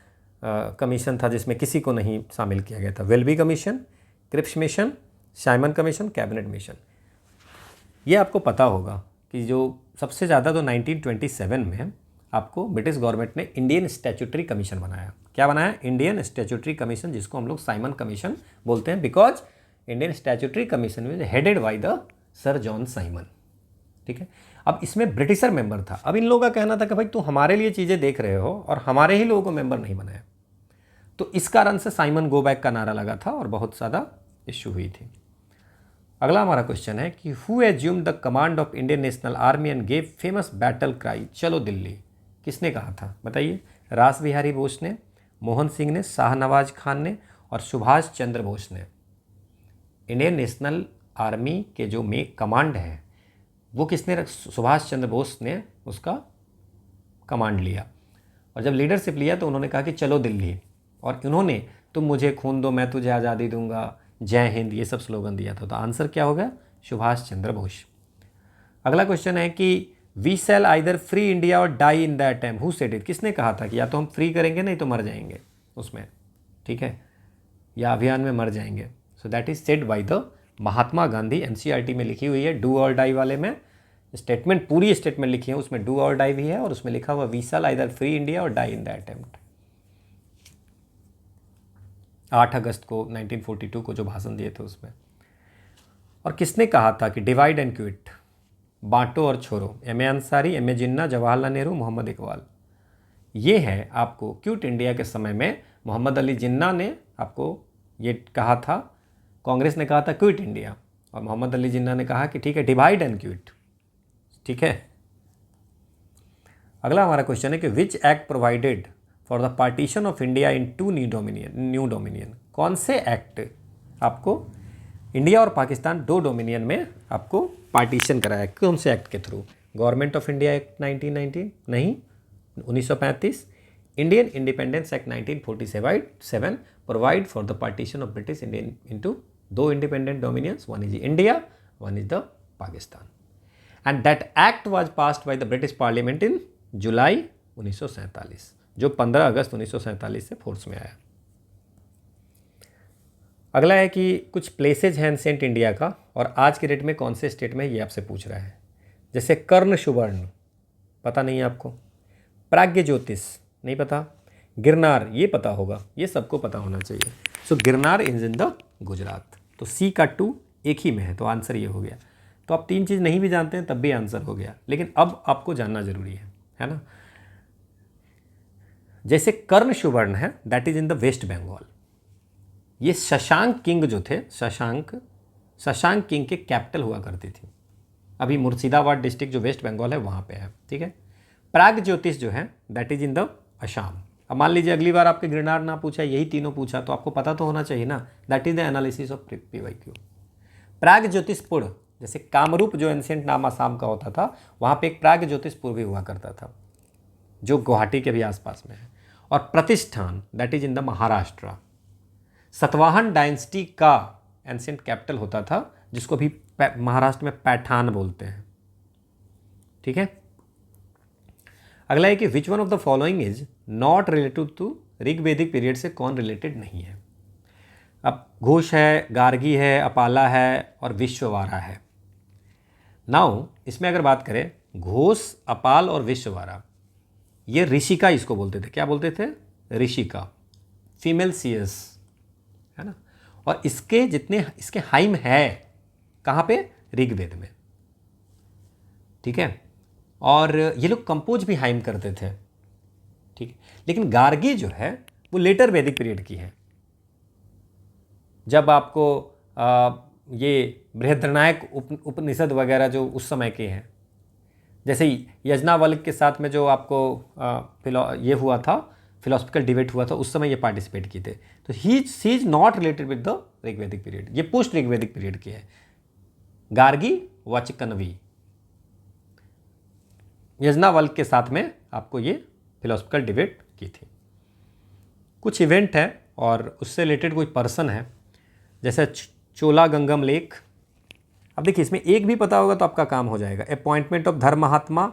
S1: कमीशन था जिसमें किसी को नहीं शामिल किया गया था? Welby commission, Cripps mission, Simon commission, cabinet mission. ये आपको पता होगा कि जो सबसे ज़्यादा तो 1927 में आपको ब्रिटिश गवर्नमेंट ने इंडियन स्टैट्यूटरी कमीशन बनाया। क्या बनाया? इंडियन स्टैट्यूटरी कमीशन, जिसको हम लोग साइमन कमीशन बोलते हैं, because Indian statutory commission is headed by the sir John Simon. ठीक है, अब इसमें ब्रिटिशर मेंबर था। अब इन लोगों का कहना था कि भाई तू हमारे लिए चीज़ें देख रहे हो और हमारे ही लोगों को मेंबर नहीं बनाया, तो इस कारण से साइमन गो बैक का नारा लगा था और बहुत ज़्यादा इश्यू हुई थी। अगला हमारा क्वेश्चन है कि who assume the command of Indian national army and gave famous battle cry चलो दिल्ली। किसने कहा था बताइए? रास बिहारी बोस ने, मोहन सिंह ने, शाहनवाज खान ने और सुभाष चंद्र बोस ने। इंडियन नेशनल आर्मी के जो कमांड है वो किसने? सुभाष चंद्र बोस ने उसका कमांड लिया, और जब लीडरशिप लिया तो उन्होंने कहा कि चलो दिल्ली, और इन्होंने तुम मुझे खून दो मैं तुझे आज़ादी दूंगा, जय हिंद, ये सब स्लोगन दिया था। तो आंसर क्या होगा? सुभाष चंद्र बोस। अगला क्वेश्चन है कि we shall either free India और die in that time, who said it. किसने कहा था कि या तो हम फ्री करेंगे नहीं तो मर जाएंगे उसमें, ठीक है, या अभियान में मर जाएंगे। So that is said by the Mahatma Gandhi. NCERT में लिखी हुई है, डू और डाई वाले में स्टेटमेंट, पूरी स्टेटमेंट लिखी है, उसमें डू और डाई भी है, और उसमें लिखा हुआ we shall either free India और डाई इन दैट अटेम्प्ट। 8 अगस्त को 1942 को जो भाषण दिए थे उसमें। और किसने कहा था कि डिवाइड एंड क्विट, बांटो और छोड़ो? एम.ए. अंसारी, एम.ए. जिन्ना, जवाहरलाल नेहरू, मोहम्मद इकबाल। ये है आपको क्विट इंडिया के समय में मोहम्मद अली जिन्ना ने आपको ये कहा था, कांग्रेस ने कहा था क्विट इंडिया, और मोहम्मद अली जिन्ना ने कहा कि ठीक है डिवाइड एंड क्विट। ठीक है, अगला हमारा क्वेश्चन है कि which act provided for the partition of India in 2 new dominion. कौन से एक्ट आपको इंडिया और पाकिस्तान 2 डोमिनियन में आपको पार्टीशन कराया? कौन से एक्ट के through? Government of India act 1919 नहीं, 1935, Indian independence act 1947 provide for the partition of British Indian into दो independent dominions, one is India, one is the Pakistan, and that act was passed by the British parliament in July 1947, जो 15 अगस्त 1947 से force में आया। अगला है कि कुछ places हैं एंशिएंट इंडिया का और आज के डेट में कौन से स्टेट में, ये आपसे पूछ रहा है। जैसे कर्ण सुवर्ण, पता नहीं है आपको, प्राग्ञ ज्योतिष नहीं पता, गिरनार ये पता होगा, ये सबको पता होना चाहिए। So Girnar is in the Gujarat. तो सी का 2 एक ही में है, तो आंसर ये हो गया। तो आप 3 चीज़ नहीं भी जानते हैं तब भी आंसर हो गया, लेकिन अब आपको जानना जरूरी है ना। जैसे कर्ण सुवर्ण है, that is in the West Bengal. ये शशांक किंग जो थे, शशांक किंग के कैपिटल हुआ करती थी। अभी मुर्शिदाबाद डिस्ट्रिक्ट जो वेस्ट बंगाल है वहाँ पे है, ठीक है। प्राग ज्योतिष जो है that is in the Assam. अब मान लीजिए अगली बार आपके गिरनार ना पूछा, यही तीनों पूछा, तो आपको पता तो होना चाहिए ना। That is the analysis of PYQ। प्राग ज्योतिषपुर, जैसे कामरूप जो एंशिएंट नाम आसाम का होता था, वहाँ पे एक प्राग ज्योतिषपुर भी हुआ करता था जो गुवाहाटी के भी आसपास में है। और प्रतिष्ठान that is in the Maharashtra. Satavahana dynasty का एंशिएंट कैपिटल होता था, जिसको भी महाराष्ट्र में पैठान बोलते हैं, ठीक है। अगला है कि which one of the following is not related to Rigvedic period से कौन रिलेटेड नहीं है। अब घोष है, गार्गी है, अपाला है और विश्ववारा है। नाउ इसमें अगर बात करें, घोष, अपाल और विश्ववारा, ये ऋषिका इसको बोलते थे। क्या बोलते थे? ऋषिका, फीमेल सीएस, है ना। और इसके जितने इसके हाइम है कहाँ पे? ऋग्वेद में, ठीक है। और ये लोग कंपोज भी हाइम करते थे, ठीक है। लेकिन गार्गी जो है वो लेटर वैदिक पीरियड की है, जब आपको ये बृहद्रनायक उपनिषद वगैरह जो उस समय के हैं, जैसे यज्ञवल्क्य के साथ में जो आपको ये हुआ था, फिलोसफिकल डिबेट हुआ था, उस समय ये पार्टिसिपेट किए थे। तो he is not related with the Rigvedic period, ये पोस्ट ऋग्वेदिक पीरियड की है। गार्गी, वाचिकनवी, यज्ञवल्क्य के साथ में आपको ये फिलोसफिकल डिबेट की थी। कुछ इवेंट है और उससे रिलेटेड कोई पर्सन है, जैसे चोला गंगम लेक। अब देखिए इसमें एक भी पता होगा तो आपका काम हो जाएगा। Appointment of dharma mahatma,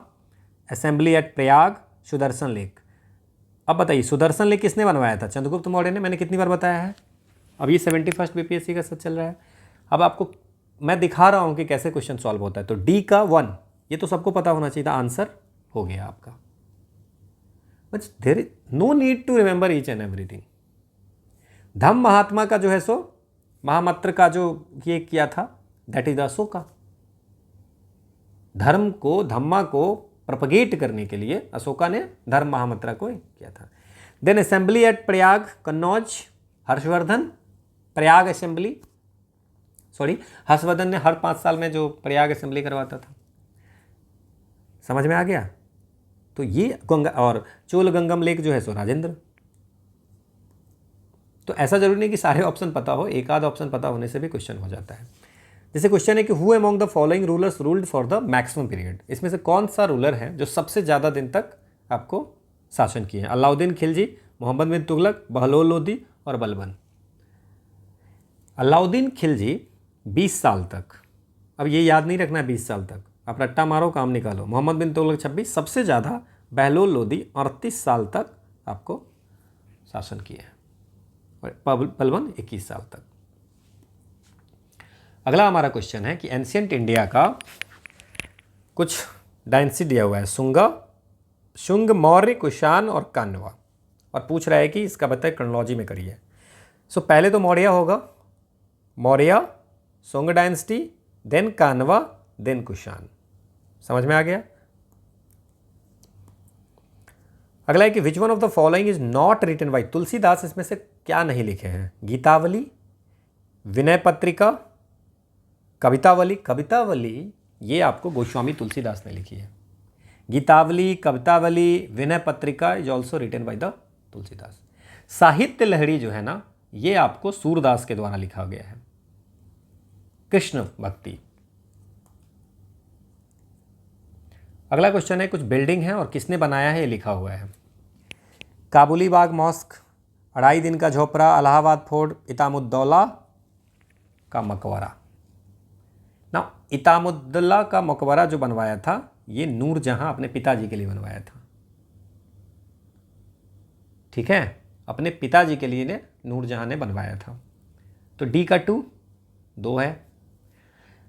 S1: assembly at Prayag, Sudarshan lake. अब बताइए सुदर्शन लेक किसने बनवाया था? चंद्रगुप्त मौर्य ने। मैंने कितनी बार बताया है? अब ये 71st BPSC का सब चल रहा है। अब आपको मैं दिखा रहा हूँ कि कैसे क्वेश्चन सॉल्व होता है। तो डी का 1 ये तो सबको पता होना चाहिए था, आंसर हो गया आपका। But there is no need to remember each and everything. Dhamma mahatma का जो है सो महामंत्र का जो ये किया था दैट इज अशोका। धर्म को, धम्मा को प्रोपगेट करने के लिए अशोका ने धर्म महामंत्र को किया था। Then assembly at Prayag, Kannauj, Harshvardhan, Prayag assembly, sorry Harshvardhan ने हर 5 साल में जो प्रयाग असेंबली करवाता था। समझ में आ गया? तो ये गंगा और चोल गंगम लेक जो है सो राजेंद्र। तो ऐसा जरूरी नहीं कि सारे ऑप्शन पता हो, एक आध ऑप्शन पता होने से भी क्वेश्चन हो जाता है। जैसे क्वेश्चन है कि who among the following rulers ruled for the maximum period, इसमें से कौन सा रूलर है जो सबसे ज़्यादा दिन तक आपको शासन किए हैं? अलाउद्दीन खिलजी, मोहम्मद बिन तुगलक, बहलोल लोदी और बलबन। अलाउद्दीन खिलजी 20 साल तक, अब ये याद नहीं रखना है 20 साल तक, आप रट्टा मारो काम निकालो। मोहम्मद बिन तुगलक 26, सबसे ज़्यादा बहलोल लोदी 38 साल तक आपको शासन किए हैं और बलबन 21 साल तक। अगला हमारा क्वेश्चन है कि एंशिएंट इंडिया का कुछ डायनेस्टी दिया हुआ है, शुंग, मौर्य, कुषाण और कान्वा, और पूछ रहा है कि इसका बताए क्रोनोलॉजी में करिए। सो पहले तो मौर्य होगा, Maurya, Shunga dynasty, then Kanva, then Kushan. समझ में आ गया? अगला है कि which one of the following is not written by Tulsidas, इसमें से क्या नहीं लिखे हैं? गीतावली, विनय पत्रिका, कवितावली। कवितावली ये आपको गोस्वामी तुलसीदास ने लिखी है। Gitavali, Kavitavali, Vinay Patrika is also written by the Tulsidas. Sahitya Lahari जो है ना, ये आपको सूरदास के द्वारा लिखा गया है। कृष्ण भक्ति। अगला क्वेश्चन है कुछ बिल्डिंग है और किसने बनाया है, ये लिखा हुआ है। काबुली बाग मॉस्क, 2.5 दिन का झोपड़ा, इलाहाबाद फोर्ट, इमामुद्दौला का मकबरा। ना इमामुद्दौला का मकबरा जो बनवाया था ये नूरजहां अपने पिताजी के लिए बनवाया था। ठीक है, अपने पिताजी के लिए ने नूरजहां ने बनवाया था। तो डी का 2 है।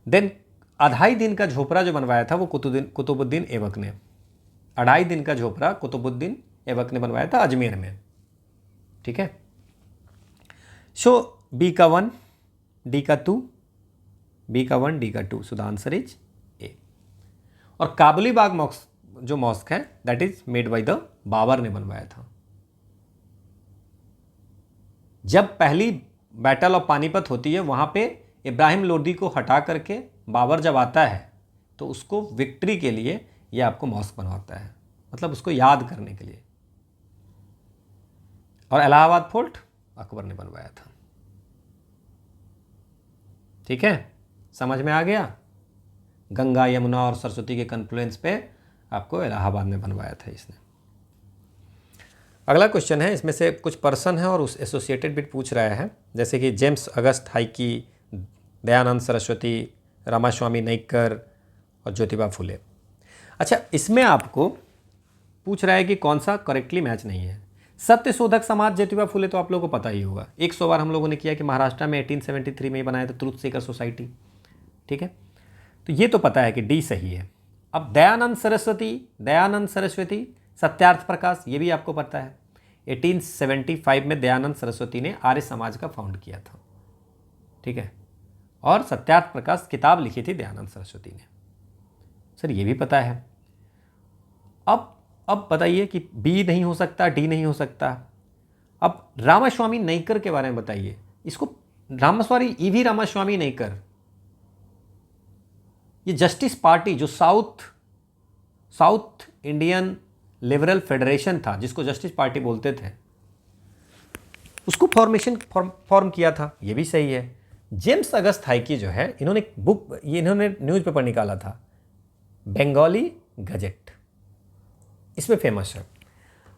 S1: देन 2.5 दिन का झोपड़ा जो बनवाया था वो कुतुबुद्दीन ऐबक ने। 2.5 दिन का झोपड़ा कुतुबुद्दीन ऐबक ने बनवाया था अजमेर में। ठीक है, सो बी का 1, डी का 2, बी का 1, डी का 2, so the answer is A. और काबुली बाग जो मॉस्क है that is made by the Babur ने बनवाया था। जब पहली बैटल ऑफ पानीपत होती है वहां पे इब्राहिम लोदी को हटा करके बाबर जब आता है तो उसको विक्ट्री के लिए ये आपको मॉस्क बनवाता है, मतलब उसको याद करने के लिए। और इलाहाबाद फोर्ट अकबर ने बनवाया था। ठीक है, समझ में आ गया। गंगा यमुना और सरस्वती के कन्फ्लुएंस पे आपको इलाहाबाद में बनवाया था इसने। अगला क्वेश्चन है, इसमें से कुछ पर्सन है और उस एसोसिएटेड बिट पूछ रहा है, जैसे कि जेम्स अगस्त हाइकी, दयानंद सरस्वती, रामास्वामी नाइकर और ज्योतिबा फुले। अच्छा, इसमें आपको पूछ रहा है कि कौन सा करेक्टली मैच नहीं है। सत्य शोधक समाज ज्योतिबा फुले तो आप लोगों को पता ही होगा, 100 बार हम लोगों ने किया कि महाराष्ट्र में 1873 में ही बनाया था ट्रूथ सीकर सोसाइटी। ठीक है, तो ये तो पता है कि डी सही है। अब दयानंद सरस्वती सत्यार्थ प्रकाश, ये भी आपको पता है 1875 में दयानंद सरस्वती ने आर्य समाज का फाउंड किया था। ठीक है, और सत्यार्थ प्रकाश किताब लिखी थी दयानंद सरस्वती ने। सर ये भी पता है। अब बताइए कि बी नहीं हो सकता, डी नहीं हो सकता। अब रामास्वामी नाइकर के बारे में बताइए। इसको ईवी रामास्वामी नाइकर, ये जस्टिस पार्टी जो साउथ इंडियन लिबरल फेडरेशन था, जिसको जस्टिस पार्टी बोलते थे, उसको फॉर्म किया था। ये भी सही है। जेम्स अगस्त हाइकी जो है, इन्होंने न्यूज़पेपर निकाला था बंगाली गजेट, इसमें फेमस है।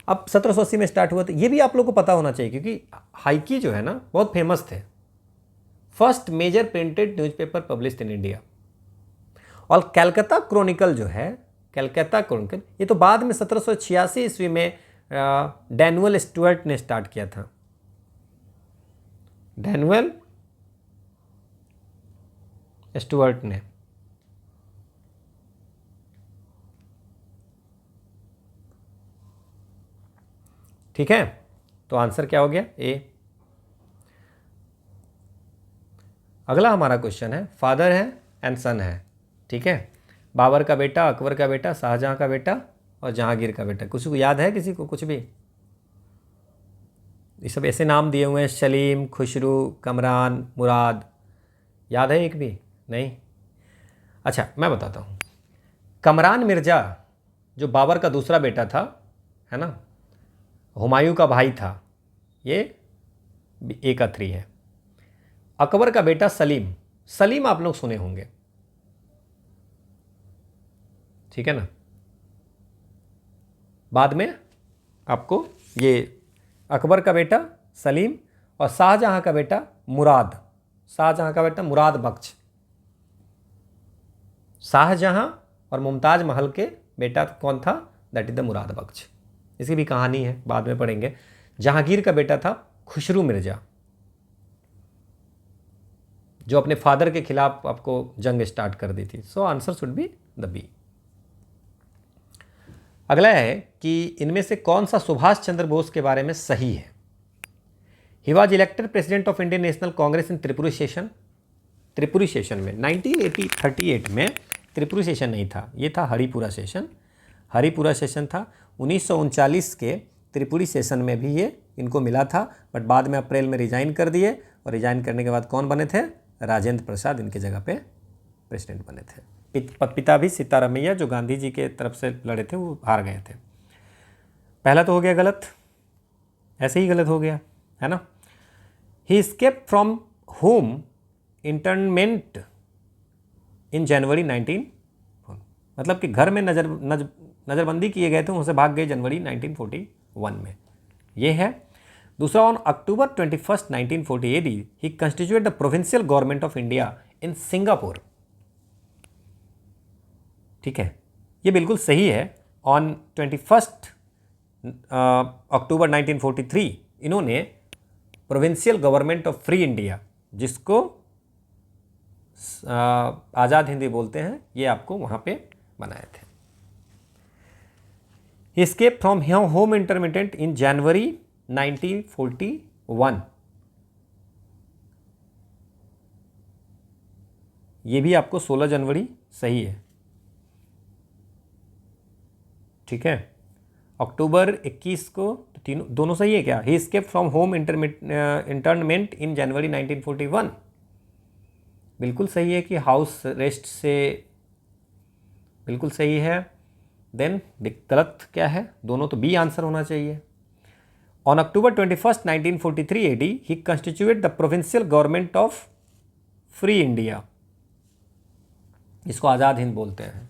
S1: अब 1780 में स्टार्ट हुआ था, ये भी आप लोग को पता होना चाहिए क्योंकि हाइकी जो है ना बहुत फेमस थे। First major printed newspaper published in India. और कैलकाता क्रॉनिकल जो है, कैलकाता क्रॉनिकल, ये तो बाद में 1786 ईस्वी में डैनुअल स्टुअर्ट ने स्टार्ट किया था। डैनुअल स्टुअर्ट ने। ठीक है, तो आंसर क्या हो गया? ए। अगला हमारा क्वेश्चन है, फादर है एंड सन है। ठीक है, बाबर का बेटा, अकबर का बेटा, शाहजहां का बेटा और जहांगीर का बेटा। किसी को याद है, किसी को कुछ भी? ये सब ऐसे नाम दिए हुए हैं, सलीम, खुसरू, कमरान, मुराद। याद है एक भी? नहीं। अच्छा, मैं बताता हूँ। कमरान मिर्ज़ा जो बाबर का दूसरा बेटा था, है ना, हुमायूं का भाई था, ये ए का 3 है। अकबर का बेटा सलीम आप लोग सुने होंगे, ठीक है ना। बाद में आपको ये अकबर का बेटा सलीम और शाहजहां का बेटा मुराद बख्श। शाहजहां और मुमताज महल के बेटा कौन था? दैट इज द मुराद बख्श। इसकी भी कहानी है, बाद में पढ़ेंगे। जहांगीर का बेटा था खुसरू मिर्जा, जो अपने फादर के खिलाफ आपको जंग स्टार्ट कर दी थी। So answer should be the B. अगला है कि इनमें से कौन सा सुभाष चंद्र बोस के बारे में सही है? He was elected president of Indian National Congress in Tripuri session में 1938 में। त्रिपुरी सेशन नहीं था, ये था हरिपुरा सेशन था। 1939 के त्रिपुरी सेशन में भी ये इनको मिला था, बट बाद में अप्रैल में रिजाइन कर दिए, और रिजाइन करने के बाद कौन बने थे? राजेंद्र प्रसाद इनके जगह पे प्रेसिडेंट बने थे। पिता भी सीतारामैया जो गांधी जी के तरफ से लड़े थे, वो हार गए थे। पहला तो हो गया गलत, ऐसे ही गलत हो गया, है ना। ही एस्केप्ड फ्रॉम होम इंटर्नमेंट इन जनवरी 19, मतलब कि घर में नज़रबंदी किए गए थे, उनसे भाग गए जनवरी 1941 में। ये है। दूसरा, on October 21, 1940 AD he constituted the provincial government of India in Singapore. ठीक है, ये बिल्कुल सही है। ऑन 21 अक्टूबर 1943 इन्होंने provincial government of free India, जिसको आज़ाद हिंदी बोलते हैं, ये आपको वहाँ पे बनाए थे। Escape from home intermediate in January 1941, ये भी आपको 16 जनवरी सही है। ठीक है, अक्टूबर 21 को तो तीनों दोनों सही है क्या? ही escape from home entertainment in January 1941, बिल्कुल सही है कि हाउस रेस्ट से, बिल्कुल सही है। देन गलत क्या है? दोनों तो बी आंसर होना चाहिए। On October 21, 1943 AD he constituted the provincial government of free India, जिसको आज़ाद हिंद बोलते हैं।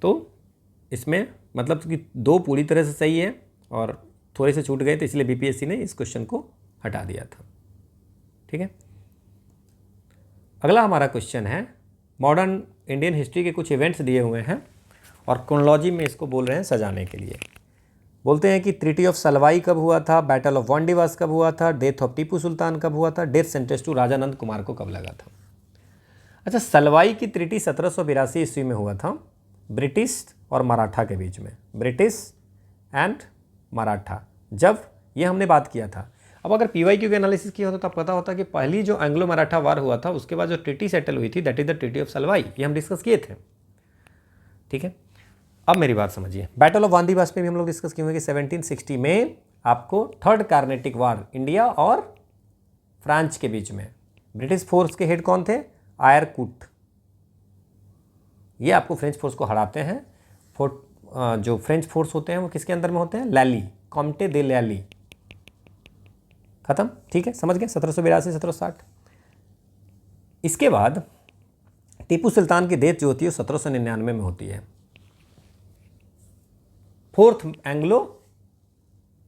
S1: तो इसमें मतलब कि दो पूरी तरह से सही है और थोड़े से छूट गए, तो इसलिए बीपीएससी ने इस क्वेश्चन को हटा दिया था। ठीक है, अगला हमारा क्वेश्चन है, मॉडर्न इंडियन हिस्ट्री के कुछ इवेंट्स दिए हुए हैं और क्रोनोलॉजी में इसको बोल रहे हैं सजाने के लिए। बोलते हैं कि ट्रीटी ऑफ सलवाई कब हुआ था, बैटल ऑफ वांडीवास कब हुआ था, डेथ ऑफ टीपू सुल्तान कब हुआ था, डेथ सेंटेंस टू राजा नंद कुमार को कब लगा था। अच्छा, सलवाई की ट्रीटी 1782 ईस्वी में हुआ था, ब्रिटिश और मराठा के बीच में, ब्रिटिश एंड मराठा, जब ये हमने बात किया था। अब अगर पीवाईक्यू के एनालिसिस किया होता तो पता होता कि पहली जो एंग्लो मराठा वार हुआ था उसके बाद जो ट्रीटी सेटल हुई थी, that is the treaty of Salbai, ये हम डिस्कस किए थे। ठीक है, अब मेरी बात समझिए, बैटल ऑफ वांडीवास पे भी हम लोग डिस्कस किए हुए कि 1760 में आपको थर्ड कार्नेटिक वार इंडिया और फ्रांस के बीच में, ब्रिटिश फोर्स के हेड कौन थे? आयरकूट, ये आपको फ्रेंच फोर्स को हराते हैं। जो फ्रेंच फोर्स होते हैं वो किसके अंदर में होते हैं? लैली, कॉम्टे दे लैली, खत्म। ठीक है, समझ गए, 1782 1760। इसके बाद टीपू सुल्तान की डेथ जो होती है 1799 में होती है, फोर्थ एंग्लो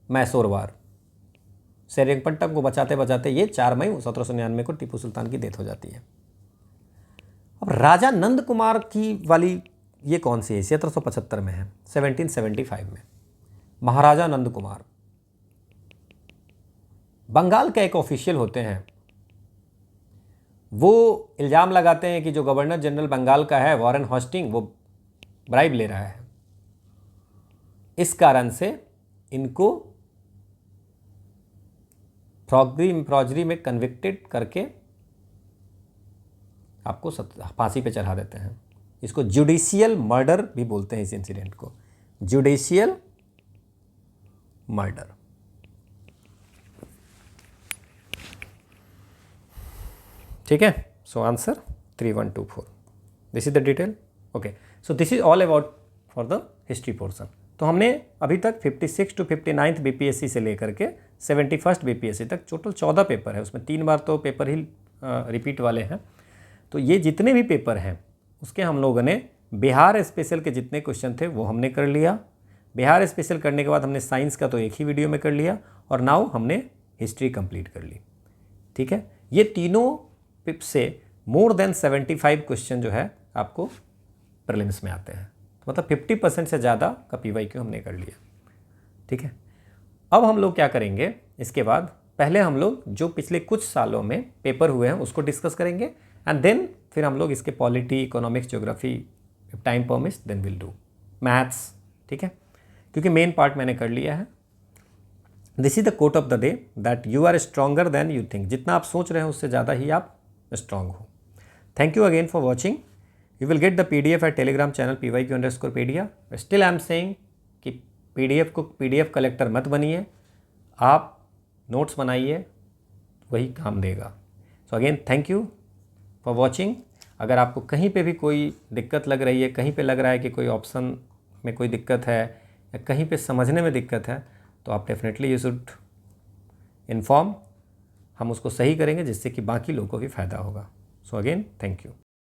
S1: मैसूर वार, सेरिंगपट्टम को बचाते बचाते ये 4 मई 1799 को टीपू सुल्तान की डेथ हो जाती है। अब राजा नंद कुमार की वाली ये कौन सी है? 1775 में है, 1775 में महाराजा नंद कुमार बंगाल के एक ऑफिशियल होते हैं। वो इल्ज़ाम लगाते हैं कि जो गवर्नर जनरल बंगाल का है वॉरेन हॉस्टिंग, वो ब्राइब ले रहा है। इस कारण से इनको फ्रॉजरी में कन्विक्टेड करके आपको फांसी पे चढ़ा देते हैं। इसको जुडिशियल मर्डर भी बोलते हैं, इस इंसिडेंट को जुडिशियल मर्डर। ठीक है, so answer 3124, this is the detail. Okay, so this is all about for the history portion. तो हमने अभी तक 56 to 59 बीपीएससी से लेकर के 71 बीपीएससी तक टोटल 14 पेपर है, उसमें 3 बार तो पेपर ही रिपीट वाले हैं। तो ये जितने भी पेपर हैं उसके हम लोगों ने बिहार स्पेशल के जितने क्वेश्चन थे वो हमने कर लिया। बिहार स्पेशल करने के बाद हमने साइंस का तो एक ही वीडियो में कर लिया और नाउ हमने हिस्ट्री कंप्लीट कर ली। ठीक है, ये तीनों पिप से मोर देन 75 क्वेश्चन जो है आपको प्रीलिम्स में आते हैं, तो मतलब 50% से ज़्यादा का पीवाईक्यू हमने कर लिया। ठीक है, अब हम लोग क्या करेंगे इसके बाद, पहले हम लोग जो पिछले कुछ सालों में पेपर हुए हैं उसको डिस्कस करेंगे एंड देन फिर हम लोग इसके polity, economics, geography, if time permits then will do maths. ठीक है, क्योंकि मेन पार्ट मैंने कर लिया है। This is the quote of the day, that you are stronger than you think, जितना आप सोच रहे हो उससे ज़्यादा ही आप स्ट्रांग हो। Thank you again for watching. You will get the PDF at Telegram channel PYQ_pedia। Still I am saying कि PDF को PDF कलेक्टर मत बनिए, आप नोट्स बनाइए, वही काम देगा। So again thank you for watching. अगर आपको कहीं पे भी कोई दिक्कत लग रही है, कहीं पे लग रहा है कि कोई ऑप्शन में कोई दिक्कत है या कहीं पे समझने में दिक्कत है, तो आप डेफिनेटली यू शुड इन्फॉर्म, हम उसको सही करेंगे जिससे कि बाकी लोगों को भी फ़ायदा होगा। सो अगेन थैंक यू।